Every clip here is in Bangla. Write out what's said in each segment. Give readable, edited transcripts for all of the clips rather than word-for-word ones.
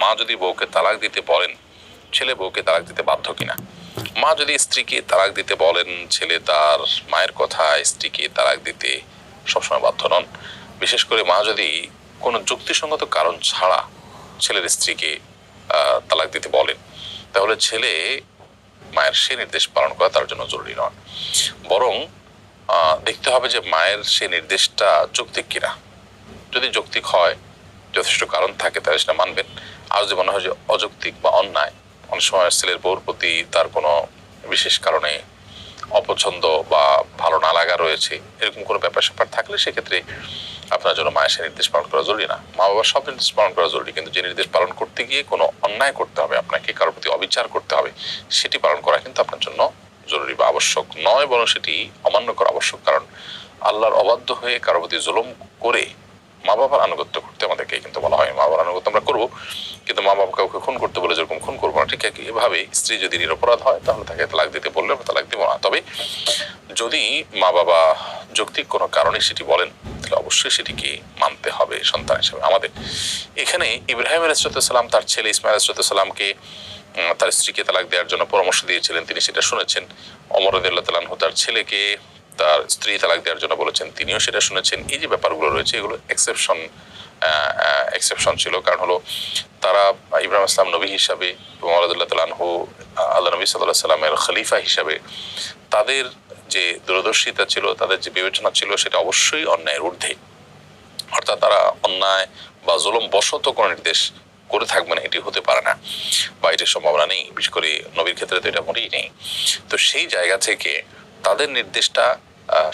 মা যদি বউকে তালাক দিতে বলেন, ছেলে বউকে তালাক দিতে বাধ্য কিনা? মা যদি স্ত্রীকে তালাক দিতে বলেন, ছেলে তার মায়ের কথায় স্ত্রীকে তালাক দিতে সবসময় বাধ্য নন। বিশেষ করে মা যদি কোনো যুক্তিসঙ্গত কারণ ছাড়া ছেলের স্ত্রীকে তালাক দিতে বলেন, তাহলে ছেলে মায়ের সে নির্দেশ পালন করা তার জন্য জরুরি নয়। বরং দেখতে হবে যে মায়ের সে নির্দেশটা যৌক্তিক কিনা। যদি যৌক্তিক হয়, যথেষ্ট কারণ থাকে, তাহলে সেটা মানবেন। আর যদি মনে হয় যে অযৌক্তিক বা অন্যায়, অনেক সময় ছেলের বউর প্রতি তার কোনো বিশেষ কারণে অপছন্দ বা ভালো না লাগা রয়েছে, এরকম কোনো ব্যাপার স্যাপার থাকলে সেক্ষেত্রে আপনার জন্য মায়ের সে নির্দেশ পালন করা জরুরি না। মা বাবার সব নির্দেশ পালন করা জরুরি, কিন্তু যে নির্দেশ পালন করতে গিয়ে কোনো অন্যায় করতে হবে, আপনাকে কারোর প্রতি অবিচার করতে হবে, সেটি পালন করা কিন্তু আপনার জন্য জরুরি বা আবশ্যক নয়, বরং সেটি অমান্য করা আবশ্যক। কারণ আল্লাহর অবাধ্য হয়ে কারোর প্রতি জুলুম করে মা বাবার আনুগত্য করতে আমাদেরকে কিন্তু বলা হয়। মা বাবার আনুগত্য আমরা করবো, কিন্তু মা বাবা কাউকে খুন করতে বলে যেরকম খুন করবো না, ঠিক এভাবে স্ত্রী যদি নিরপরাধ হয় তাহলে তাকে তালাক দিতে বললে আমরা তালাক দিব না। তবে যদি মা বাবা যৌক্তিক কোনো কারণে সেটি বলেন, তাহলে অবশ্যই সেটিকে মানতে হবে সন্তান হিসেবে আমাদের। এখানে ইব্রাহিম আলাইহিসসালাম তার ছেলে ইসমাইল আলাইহিসসালামকে তার স্ত্রীকে তালাক দেওয়ার জন্য পরামর্শ দিয়েছিলেন, তিনি সেটা শুনেছেন। ওমর রাদিয়াল্লাহু তাআলা আনহু তার ছেলেকে তার স্ত্রী তালাক দেওয়ার জন্য বলেছেন, তিনিও সেটা শুনেছেন। এই যে ব্যাপারগুলো রয়েছে, এগুলো এক্সেপশন ছিল। কারণ হলো তারা ইব্রাহিম আসলাম নবী হিসাবে, ওমর রাদিয়াল্লাহু তাআলা আনহু আল্লাহ নবী সাল্লাল্লাহু আলাইহি সাল্লামের খলিফা হিসাবে তাদের যে দূরদর্শিতা ছিল, তাদের যে বিবেচনা ছিল, সেটা অবশ্যই অন্যায়ের ঊর্ধ্বে। অর্থাৎ তারা অন্যায় বা জুলুম বশত কোনো নির্দেশ করে থাকবে না, এটি হতে পারে না বা এটির সম্ভাবনা নেই। বিশেষ করে নবীর ক্ষেত্রে তো এটা মোটেই নেই। তো সেই জায়গা থেকে তাদের নির্দেশটা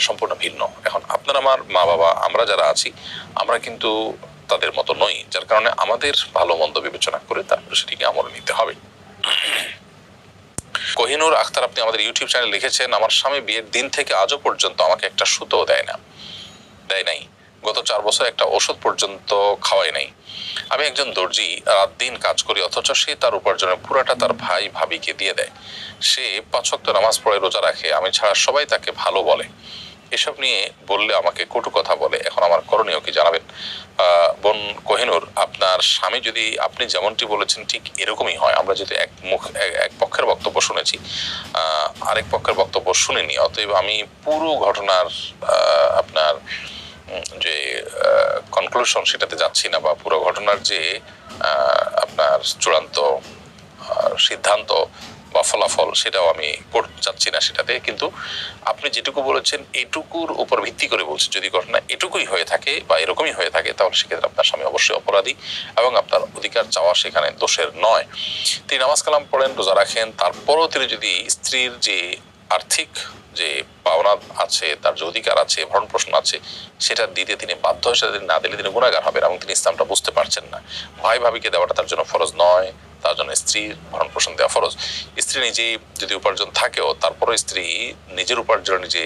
সম্পূর্ণ ভিন্ন। এখন আপনার আমার মা বাবা, আমরা যারা আছি, আমরা কিন্তু তাদের মতো নই, যার কারণে আমাদের ভালো মন্দ বিবেচনা করে তারপরে সেটিকে আমলে নিতে হবে। কোহিনুর আখতার আপনি আমাদের ইউটিউব চ্যানেলে লিখেছেন, আমার স্বামী বিয়ের দিন থেকে আজও পর্যন্ত আমাকে একটা সুতো দেয় নাই। গত 4 বছর একটা ওষুধ পর্যন্ত খাওয়াই নাই। আমি একজন দর্জি, রাত দিন কাজ করি, অথচ সে তার উপার্জনের পুরাটা তার ভাই ভাবিকে দিয়ে দেয়। সে 5 ওয়াক্ত নামাজ পড়ে, রোজা রাখে, আমি ছাড়া সবাই তাকে ভালো বলে। এসব নিয়ে বললে আমাকে কটু কথা বলে। এখন আমার করণীয় কি জানাবেন? বোন কোহিনুর, আপনার স্বামী যদি আপনি যেমনটি বলেছেন ঠিক এরকমই হয়, আমরা যদি এক পক্ষের বক্তব্য শুনেছি, আরেক পক্ষের বক্তব্য শুনিনি, অতএব আমি পুরো ঘটনার আপনার যে কনক্লুশন সেটাতে যাচ্ছি না, বা পুরো ঘটনার যে আপনার চূড়ান্ত সিদ্ধান্ত বা ফলাফল সেটাও আমি যাচ্ছি না সেটাতে। কিন্তু আপনি যেটুকু বলেছেন এটুকুর উপর ভিত্তি করে বলছি, যদি ঘটনা এটুকুই হয়ে থাকে বা এরকমই হয়ে থাকে, তাহলে সেক্ষেত্রে আপনার স্বামী অবশ্যই অপরাধী এবং আপনার অধিকার চাওয়া সেখানে দোষের নয়। তিনি নামাজ কালাম পড়েন, রোজা রাখেন, তারপরও তিনি যদি স্ত্রীর যে আর্থিক যে পাওনা আছে, তার যে অধিকার আছে, ভরণ পোষণ আছে, সেটা দিতে তিনি বাধ্য, সেটা না দিলে তিনি গুনাহগার হবেন এবং তিনি ইসলামটা বুঝতে পারছেন না। ভাই ভাবিকে দেওয়াটা তার জন্য ফরজ নয়, তার জন্য স্ত্রীর ভরণ পোষণ দেওয়া ফরজ। স্ত্রী নিজেই যদি উপার্জন থাকেও, তারপরও স্ত্রী নিজের উপার্জন নিজে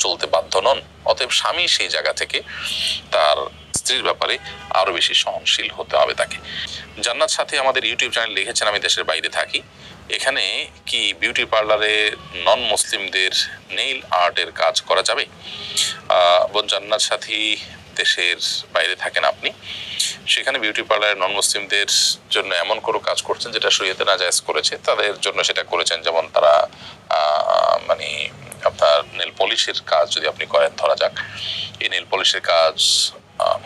চলতে বাধ্য নন। অতএব স্বামী সেই জায়গা থেকে তার স্ত্রীর ব্যাপারে আরো বেশি সহনশীল হতে হবে তাকে। জান্নাত সাথী আমাদের ইউটিউব চ্যানেল লিখেছেন, আমি দেশের বাইরে থাকি, এখানে কি বিউটি পার্লারে নন মুসলিমদের নেইল আর্টের কাজ করা যাবে? বোন জান্নাত সাথী, দেশের বাইরে থাকেন আপনি, সেখানে বিউটি পার্লারে নন মুসলিমদের জন্য এমন কোনো কাজ করছেন যেটা শরীয়তে নাজায়েজ করেছে, তাদের জন্য সেটা করেছেন। যেমন তারা মানে আপনার নেল পলিশের কাজ যদি আপনি করেন, ধরা যাক এই নেল পলিশের কাজ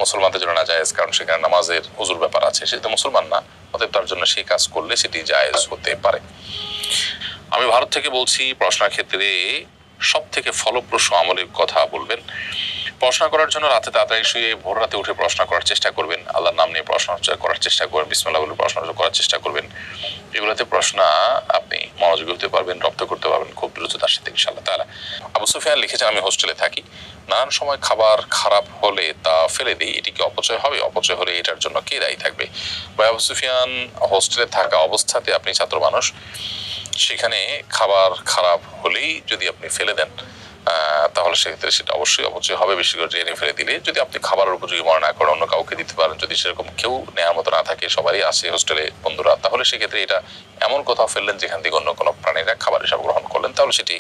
মুসলমানদের জন্য নাজায়েজ, কারণ সেখানে নামাজের হুজুর ব্যাপার আছে, সেটা মুসলমান না, অতএব তার জন্য সেই কাজ করলে সেটি জায়েজ হতে পারে। আমি ভারত থেকে বলছি, পড়াশোনার ক্ষেত্রে সব থেকে ফলপ্রসূ আমলের কথা বলবেন। পড়াশোনা করার জন্য রাতে তাড়াতাড়ি শুয়ে ভোর রাতে উঠে পড়াশোনা করার চেষ্টা করবেন, আল্লাহর নাম নিয়ে পড়াশোনা করার চেষ্টা করবেন, বিসমিল্লাহ বলে পড়াশোনা করার চেষ্টা করবেন। এগুলোতে পড়াশোনা আপনি মনোযোগী হতে পারবেন, রপ্ত করতে পারবেন খুব দ্রুততার সাথে ইনশাআল্লাহ তাআলা। আবু সুফিয়ান লিখেছেন, আমি হোস্টেলে থাকি, নানান সময় খাবার খারাপ হলে তা ফেলে দিই, এটি কি অপচয় হবে? অপচয় হলে এটার জন্য কে দায়ী থাকবে? ভাই আবু সুফিয়ান, হোস্টেলে থাকা অবস্থাতে আপনি ছাত্র মানুষ, সেখানে খাবার খারাপ হলেই যদি আপনি ফেলে দেন, তাহলে সেক্ষেত্রে সেটা অবশ্যই অপচয় হবে। বেশি করে জেনে ফেলে দিলে, যদি আপনি খাবারের উপযোগী মনে না করেন, অন্য কাউকে দিতে পারেন, যদি সেরকম কেউ নেওয়ার মতো না থাকে, সবারই আসে হোস্টেলে বন্ধুরা, তাহলে সেক্ষেত্রে এটা এমন কোথাও ফেললেন যেখান থেকে অন্য কোনো প্রাণীরা খাবার হিসাবে গ্রহণ করলেন, তাহলে সেটি